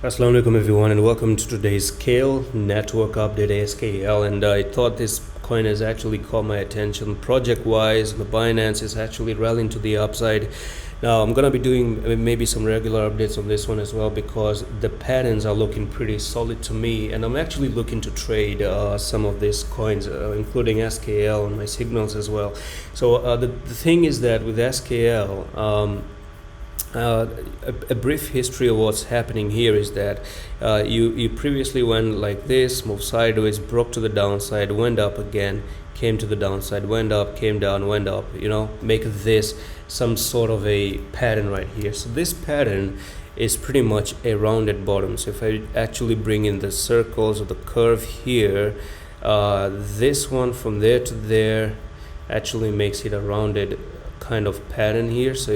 Assalamu alaikum everyone, and welcome to today's Skale network update, Skale. And I thought this coin has actually caught my attention project wise. The Binance is actually rallying to the upside. Now I'm gonna be doing maybe some regular updates on this one as well, because the patterns are looking pretty solid to me, and I'm actually looking to trade some of these coins, including Skale on my signals as well. So the thing is that with Skale, a brief history of what's happening here is that you previously went like this, moved sideways, broke to the downside, went up again, came to the downside, went up, came down, went up, make this some sort of a pattern right here. So this pattern is pretty much a rounded bottom. So if I actually bring in the circles of the curve here, this one from there to there actually makes it a rounded kind of pattern here. So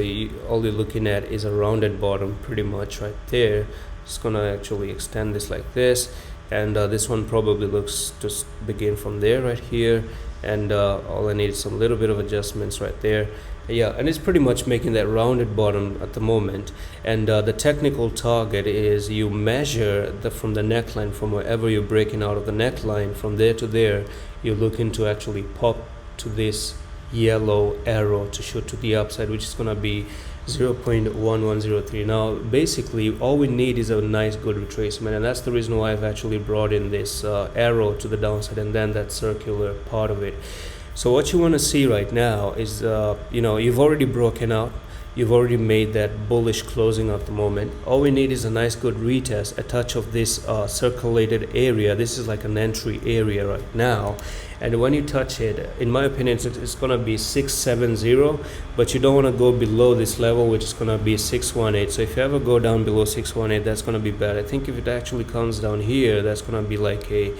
all you're looking at is a rounded bottom pretty much right there. Just gonna actually extend this like this, and this one probably looks to begin from there right here, and all I need is some little bit of adjustments right there. Yeah, and it's pretty much making that rounded bottom at the moment. And the technical target is you measure from the neckline, from wherever you're breaking out of the neckline, from there to there, you're looking to actually pop to this yellow arrow to shoot to the upside, which is going to be 0.1103. Now basically all we need is a nice good retracement, and that's the reason why I've actually brought in this arrow to the downside and then that circular part of it. So what you want to see right now is you've already broken out, you've already made that bullish closing at the moment. All we need is a nice good retest, a touch of this circulated area. This is like an entry area right now, and when you touch it, in my opinion, it's going to be 670, but you don't want to go below this level, which is going to be 618. So if you ever go down below 618, that's going to be bad. I think if it actually comes down here, that's going to be like a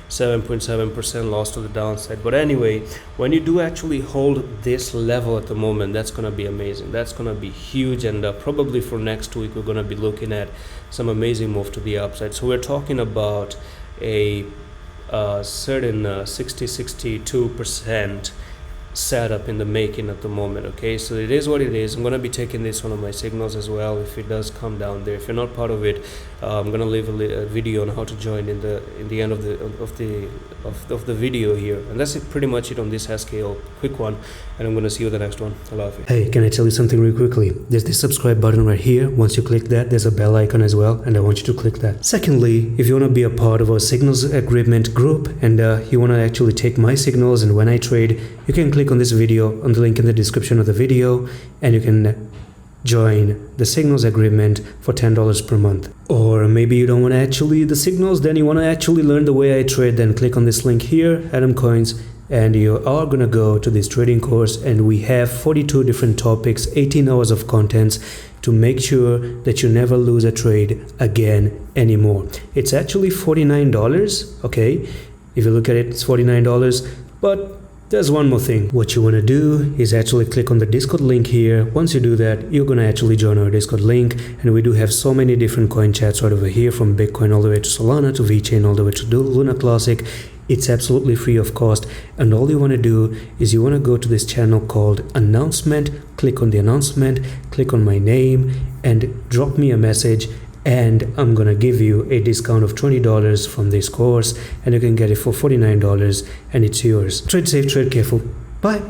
7.7% loss to the downside. But anyway, when you do actually hold this level at the moment, that's going to be amazing. That's going to be huge, and probably for next week we're going to be looking at some amazing move to the upside. So we're talking about a certain 62% setup in the making at the moment. Okay, so it is what it is. I'm going to be taking this one of my signals as well if it does come down there. If you're not part of it, I'm going to leave a video on how to join in the end of the video here. And that's pretty much it on this Skale quick one, and I'm going to see you in the next one. I love you. Hey, can I tell you something real quickly? There's this subscribe button right here. Once you click that, there's a bell icon as well, and I want you to click that. Secondly, if you want to be a part of our signals agreement group, and you want to actually take my signals and when I trade, you can click on this video, on the link in the description of the video, and you can join the signals agreement for $10 per month. Or maybe you don't want to actually the signals, then you want to actually learn the way I trade, then click on this link here, Atom Coins, and you are gonna go to this trading course, and we have 42 different topics, 18 hours of contents to make sure that you never lose a trade again anymore. It's actually $49, okay? If you look at it, it's $49, but there's one more thing. What you want to do is actually click on the Discord link here. Once you do that, you're going to actually join our Discord link, and we do have so many different coin chats right over here, from Bitcoin all the way to Solana to VeChain all the way to Luna Classic. It's absolutely free of cost, and all you want to do is you want to go to this channel called Announcement, click on the announcement, click on my name, and drop me a message, and I'm gonna give you a discount of $20 from this course, and you can get it for $49, and it's yours. Trade safe, trade careful. Bye.